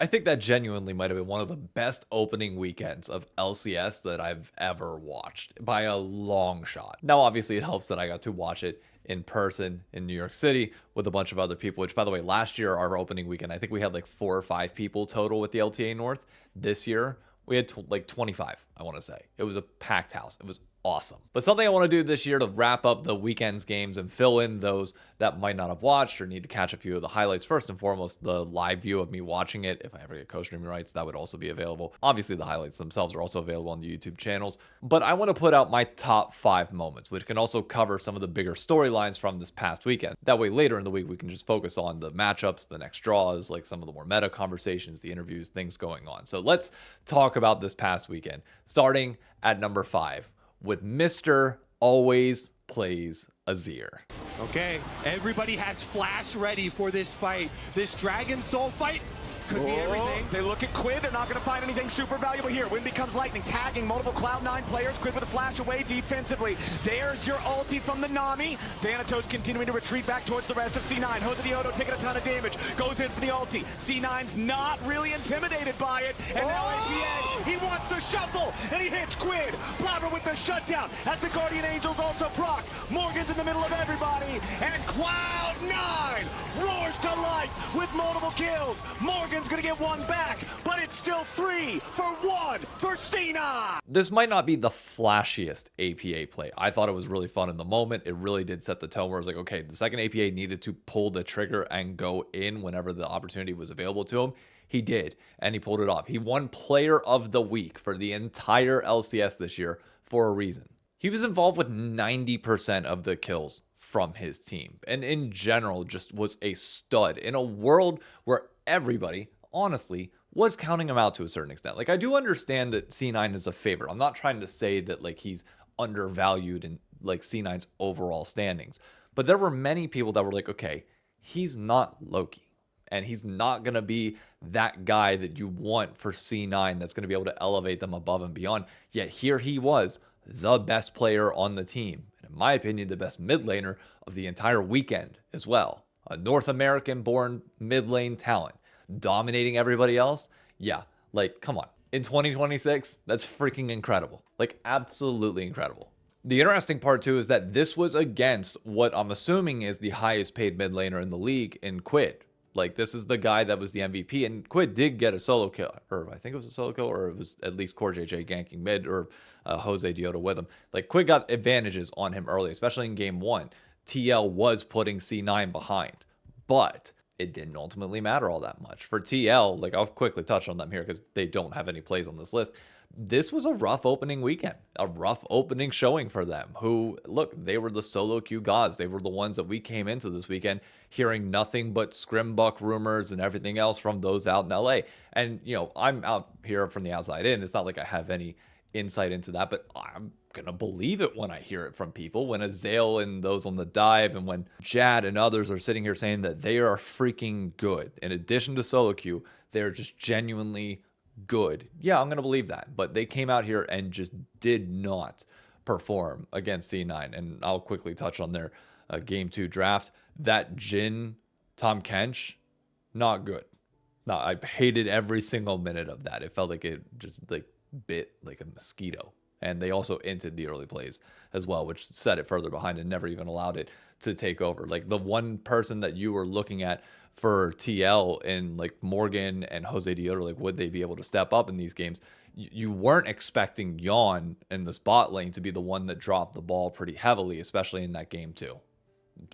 I think that genuinely might have been one of the best opening weekends of LCS that I've ever watched by a long shot. Now, obviously, it helps that I got to watch it in person in New York City with a bunch of other people, which, by the way, last year, our opening weekend, I think we had like 4 or 5 people total with the LTA North. This year, we had like 25, I want to say. It was a packed house. It was awesome. But something I want to do this year to wrap up the weekend's games and fill in those that might not have watched or need to catch a few of the highlights. First and foremost, the live view of me watching it. If I ever get co-streaming rights, that would also be available. Obviously, the highlights themselves are also available on the YouTube channels. But I want to put out my top 5 moments, which can also cover some of the bigger storylines from this past weekend. That way, later in the week, we can just focus on the matchups, the next draws, like some of the more meta conversations, the interviews, things going on. So let's talk about this past weekend, starting at number 5. With Mr. Always Plays Azir. Okay, everybody has flash ready for this fight. This Dragon Soul fight could be everything. They look at Quid. They're not going to find anything super valuable here. Wind becomes lightning, tagging multiple Cloud9 players. Quid with a flash away defensively. There's your ulti from the Nami. Thanatos continuing to retreat back towards the rest of C9. Jose Diodo taking a ton of damage. Goes in for the ulti. C9's not really intimidated by it. And now APA, he wants to shuffle. And he hits Quid. Blabber with the shutdown. As the Guardian Angels also proc. Morgan's in the middle of everybody. And Cloud9 roars to life with multiple kills. Morgan's gonna get one back, but it's still 3 for 1 for C9. This might not be the flashiest APA play. I thought it was really fun in the moment. It really did set the tone where I was like, okay, the second APA needed to pull the trigger and go in whenever the opportunity was available to him. He did, and he pulled it off. He won Player of the Week for the entire LCS this year for a reason. He was involved with 90% of the kills from his team, and in general just was a stud in a world where everybody, honestly, was counting him out to a certain extent. Like, I do understand that C9 is a favorite. I'm not trying to say that, like, he's undervalued in, like, C9's overall standings. But there were many people that were like, okay, he's not Loki. And he's not going to be that guy that you want for C9 that's going to be able to elevate them above and beyond. Yet here he was, the best player on the team. And in my opinion, the best mid laner of the entire weekend as well. A North American-born mid lane talent. Dominating everybody else? Yeah, like, come on. In 2026, that's freaking incredible. Like, absolutely incredible. The interesting part, too, is that this was against what I'm assuming is the highest paid mid laner in the league in Quid. Like, this is the guy that was the MVP, and Quid did get a solo kill, or I think it was a solo kill, or it was at least Core JJ ganking mid, or Jose Diodo with him. Like, Quid got advantages on him early, especially in game 1. TL was putting C9 behind, but it didn't ultimately matter all that much. For TL, like, I'll quickly touch on them here because they don't have any plays on this list. This was a rough opening weekend, a rough opening showing for them, who, look, they were the solo queue gods. They were the ones that we came into this weekend hearing nothing but scrimbuck rumors and everything else from those out in LA. And, you know, I'm out here from the outside in. It's not like I have any insight into that, but I'm going to believe it when I hear it from people. When Azale and those on the dive and when Jad and others are sitting here saying that they are freaking good. In addition to solo queue, they're just genuinely good. Yeah, I'm going to believe that. But they came out here and just did not perform against C9. And I'll quickly touch on their Game 2 draft. That Jhin, Tom Kench, not good. No, I hated every single minute of that. It felt like it just like bit like a mosquito. And they also inted the early plays as well, which set it further behind and never even allowed it to take over. Like, the one person that you were looking at for TL and like Morgan and Jose Diodo, like, would they be able to step up in these games? You weren't expecting Yawn in the spot lane to be the one that dropped the ball pretty heavily, especially in that game too.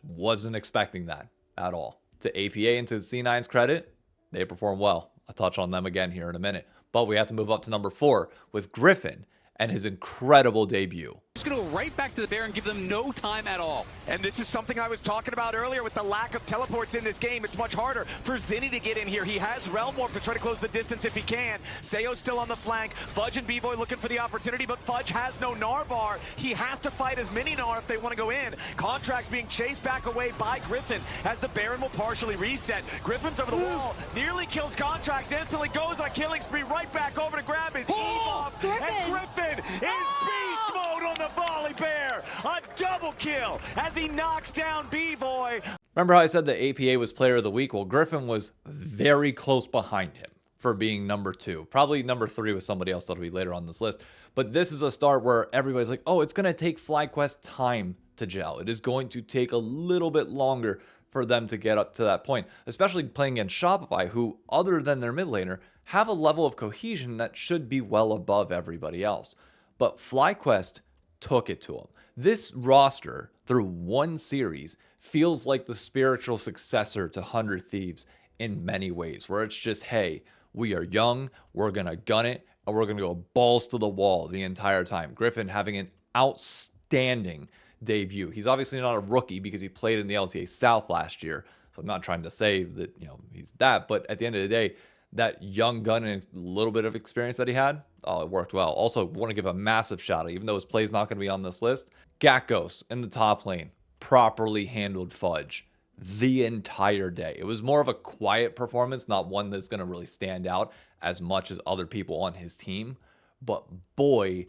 Wasn't expecting that at all. To APA and to C9's credit, they performed well. I'll touch on them again here in a minute. But we have to move up to number 4 with Gryffinn and his incredible debut. Just going to go right back to the Bear and give them no time at all. And this is something I was talking about earlier with the lack of teleports in this game. It's much harder for Zinni to get in here. He has Realm Warp to try to close the distance if he can. Seo's still on the flank. Fudge and B-Boy looking for the opportunity, but Fudge has no Gnar bar. He has to fight as many Gnar if they want to go in. Contracts being chased back away by Gryffinn as the Baron will partially reset. Griffin's over the wall, nearly kills Contracts, instantly goes on a killing spree right back over to grab his Eve off. And Gryffinn is beast mode on the volley bear. A double kill as he knocks down B-Boy. Remember how I said the APA was player of the week? Well, Gryffinn was very close behind him. for being number 2. Probably number 3 with somebody else that'll be later on this list. But this is a start where everybody's like, oh, it's going to take FlyQuest time to gel. It is going to take a little bit longer for them to get up to that point, especially playing against Shopify, who, other than their mid laner, have a level of cohesion that should be well above everybody else. But FlyQuest took it to them. This roster, through one series, feels like the spiritual successor to 100 Thieves in many ways, where it's just, hey, we are young, we're going to gun it, and we're going to go balls to the wall the entire time. Gryffinn having an outstanding debut. He's obviously not a rookie because he played in the LCS South last year, so I'm not trying to say that, he's that, but at the end of the day, that young gun and a little bit of experience that he had, it worked well. Also, want to give a massive shout out, even though his play is not going to be on this list, Gakos in the top lane properly handled Fudge the entire day. It was more of a quiet performance, not one that's going to really stand out as much as other people on his team, but boy,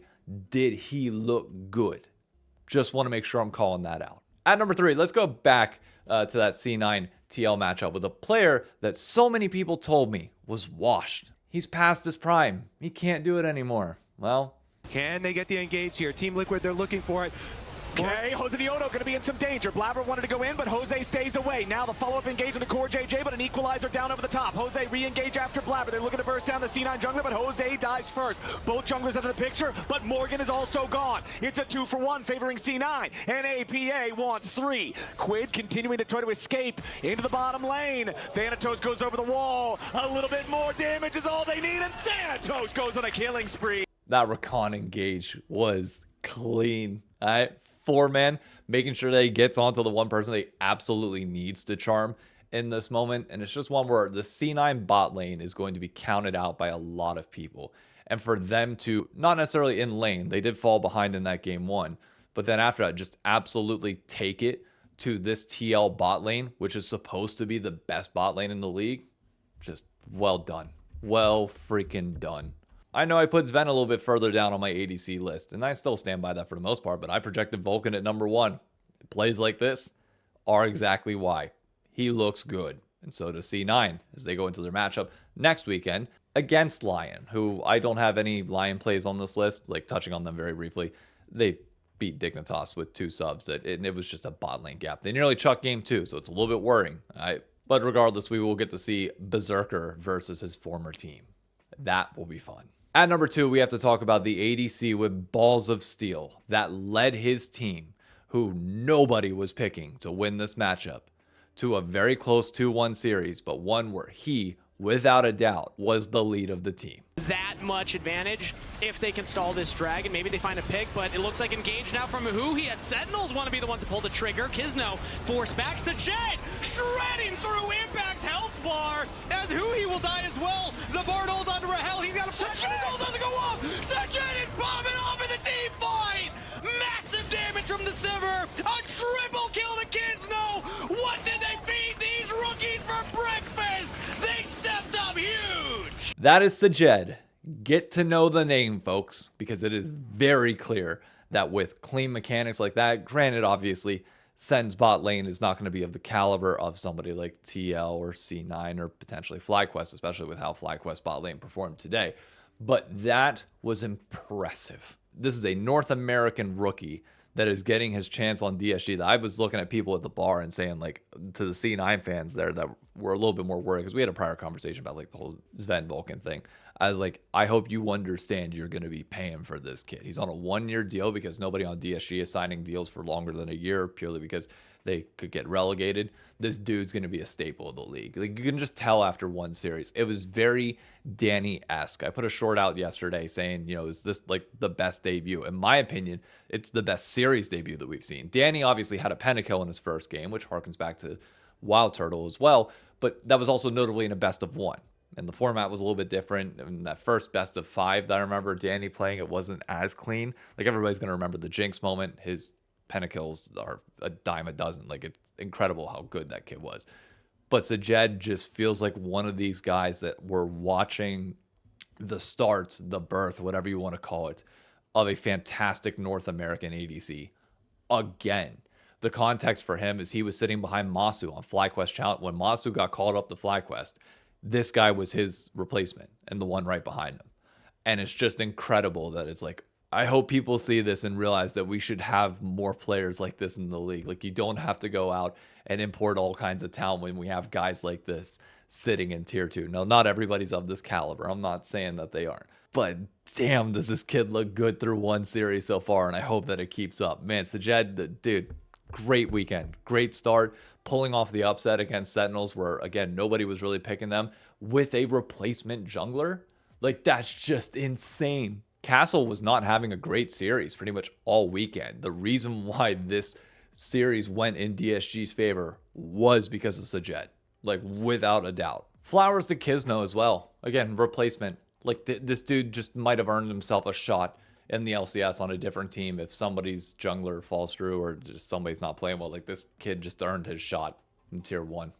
did he look good. Just want to make sure I'm calling that out. At number 3, let's go back to that C9 TL matchup with a player that so many people told me was washed. He's past his prime. He can't do it anymore. Well, can they get the engage here? Team Liquid, they're looking for it. Okay, Jose Dioto going to be in some danger. Blabber wanted to go in, but Jose stays away. Now the follow-up engage on the core JJ, but an equalizer down over the top. Jose re-engage after Blabber. They're looking to burst down the C9 jungler, but Jose dies first. Both junglers out of the picture, but Morgan is also gone. It's a 2-for-1 favoring C9, and APA wants 3. Quid continuing to try to escape into the bottom lane. Thanatos goes over the wall. A little bit more damage is all they need, and Thanatos goes on a killing spree. That Rakan engage was clean. All right. 4-man, making sure that he gets onto the one person that he absolutely needs to charm in this moment. And it's just one where the C9 bot lane is going to be counted out by a lot of people. And for them to, not necessarily in lane, they did fall behind in that game 1, but then after that, just absolutely take it to this TL bot lane, which is supposed to be the best bot lane in the league. Just well done. Well freaking done. I know I put Sven a little bit further down on my ADC list, and I still stand by that for the most part, but I projected Vulcan at number 1. Plays like this are exactly why. He looks good, and so does C9 as they go into their matchup next weekend against Lion, who I don't have any Lion plays on this list, like touching on them very briefly. They beat Dignitas with 2 subs, and it was just a bot lane gap. They nearly chucked game 2, so it's a little bit worrying. But regardless, we will get to see Berserker versus his former team. That will be fun. At number 2, we have to talk about the ADC with balls of steel that led his team, who nobody was picking to win this matchup, to a very close 2-1 series, but one where he, without a doubt, was the lead of the team. That much advantage if they can stall this dragon. Maybe they find a pick, but it looks like engaged now from who. He has Sentinels want to be the ones to pull the trigger. Kisno force back. Sajed shredding through Impact's health bar as who he will die as well. The board hold onto Rahel. He's got a Sajed doesn't go off. Sajed is bombing off in the team fight. Massive damage from the Sivir. A triple kill to Kisno. What did they feed these rookies for breakfast? They stepped up huge. That is Sajed. Get to know the name, folks, because it is very clear that with clean mechanics like that, granted, obviously, Sen's bot lane is not going to be of the caliber of somebody like TL or C9 or potentially FlyQuest, especially with how FlyQuest bot lane performed today. But that was impressive. This is a North American rookie that is getting his chance on DSG. That I was looking at people at the bar and saying, like, to the C9 fans there that were a little bit more worried because we had a prior conversation about like the whole Sven Vulcan thing. I was like, I hope you understand you're going to be paying for this kid. He's on a 1-year deal because nobody on DSG is signing deals for longer than a year purely because they could get relegated. This dude's going to be a staple of the league. Like, you can just tell after one series. It was very Danny-esque. I put a short out yesterday saying, is this like the best debut? In my opinion, it's the best series debut that we've seen. Danny obviously had a pentakill in his first game, which harkens back to Wild Turtle as well, but that was also notably in a best of 1. And the format was a little bit different. In that first best of 5 that I remember Danny playing, it wasn't as clean. Like, everybody's going to remember the Jinx moment. His pentakills are a dime a dozen. Like, it's incredible how good that kid was. But Sajed just feels like one of these guys that we're watching the start, the birth, whatever you want to call it, of a fantastic North American ADC. Again, the context for him is he was sitting behind Masu on FlyQuest Challenge. When Masu got called up to FlyQuest, this guy was his replacement and the one right behind him. And it's just incredible that it's like, I hope people see this and realize that we should have more players like this in the league. Like, you don't have to go out and import all kinds of talent when we have guys like this sitting in tier 2. No, not everybody's of this caliber. I'm not saying that they aren't. But damn, does this kid look good through one series so far, and I hope that it keeps up. Man, Sajed, dude, great weekend. Great start. Pulling off the upset against Sentinels where, again, nobody was really picking them with a replacement jungler. Like, that's just insane. Castle was not having a great series pretty much all weekend. The reason why this series went in DSG's favor was because of Sajed. Like, without a doubt. Flowers to Kisno as well. Again, replacement. Like, this dude just might have earned himself a shot in the LCS on a different team if somebody's jungler falls through or just somebody's not playing well. Like, this kid just earned his shot in tier 1.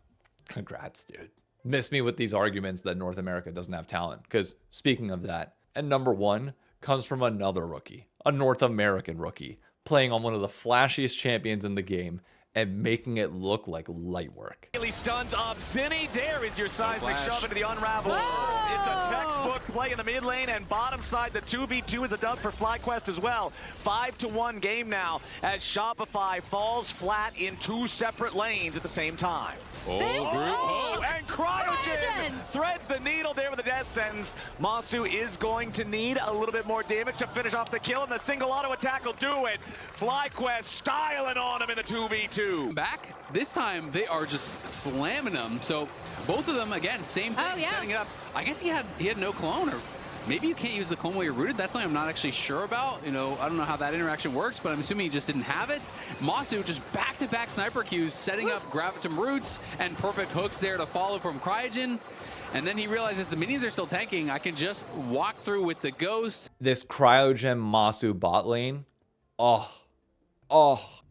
Congrats, dude. Miss me with these arguments that North America doesn't have talent. Because speaking of that, and number 1 comes from another rookie, a North American rookie, playing on one of the flashiest champions in the game and making it look like light work. Really stuns Obzini. There is your seismic shove into the unravel. It's a textbook play in the mid lane, and bottom side, the 2v2 is a dub for FlyQuest as well. 5-1 game now as Shopify falls flat in 2 separate lanes at the same time. And Cryogen threads the needle there with a death sentence. Masu is going to need a little bit more damage to finish off the kill, and the single auto attack will do it. FlyQuest styling on him in the 2v2. Back this time, they are just slamming them. So both of them, again, same thing, setting it up. I guess he had no clone, or maybe you can't use the clone while you're rooted. That's something I'm not actually sure about. You know, I don't know how that interaction works, but I'm assuming he just didn't have it. Masu just back-to-back sniper Qs, setting up Gravitum roots and perfect hooks there to follow from Cryogen. And then he realizes the minions are still tanking. I can just walk through with the Ghost. This Cryogen Masu bot lane,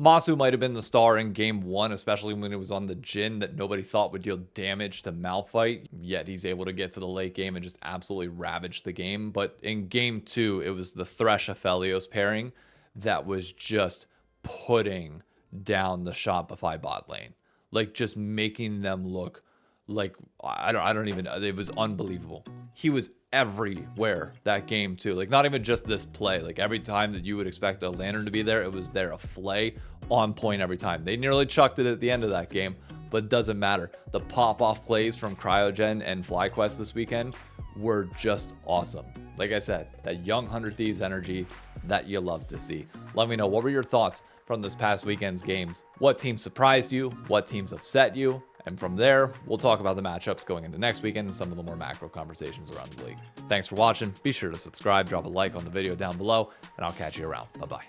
Masu might have been the star in game 1, especially when it was on the Jhin that nobody thought would deal damage to Malphite, yet he's able to get to the late game and just absolutely ravage the game. But in game 2, it was the Thresh Aphelios pairing that was just putting down the Shopify bot lane. Like, just making them look like, I don't even know. It was unbelievable. He was everywhere that game too. Like, not even just this play. Like, every time that you would expect a lantern to be there, it was there. A flay on point every time. They nearly chucked it at the end of that game, but it doesn't matter. The pop-off plays from Cryogen and FlyQuest this weekend were just awesome. Like I said, that young 100 Thieves energy that you love to see. Let me know, what were your thoughts from this past weekend's games? What teams surprised you? What teams upset you? And from there, we'll talk about the matchups going into next weekend and some of the more macro conversations around the league. Thanks for watching. Be sure to subscribe, drop a like on the video down below, and I'll catch you around. Bye-bye.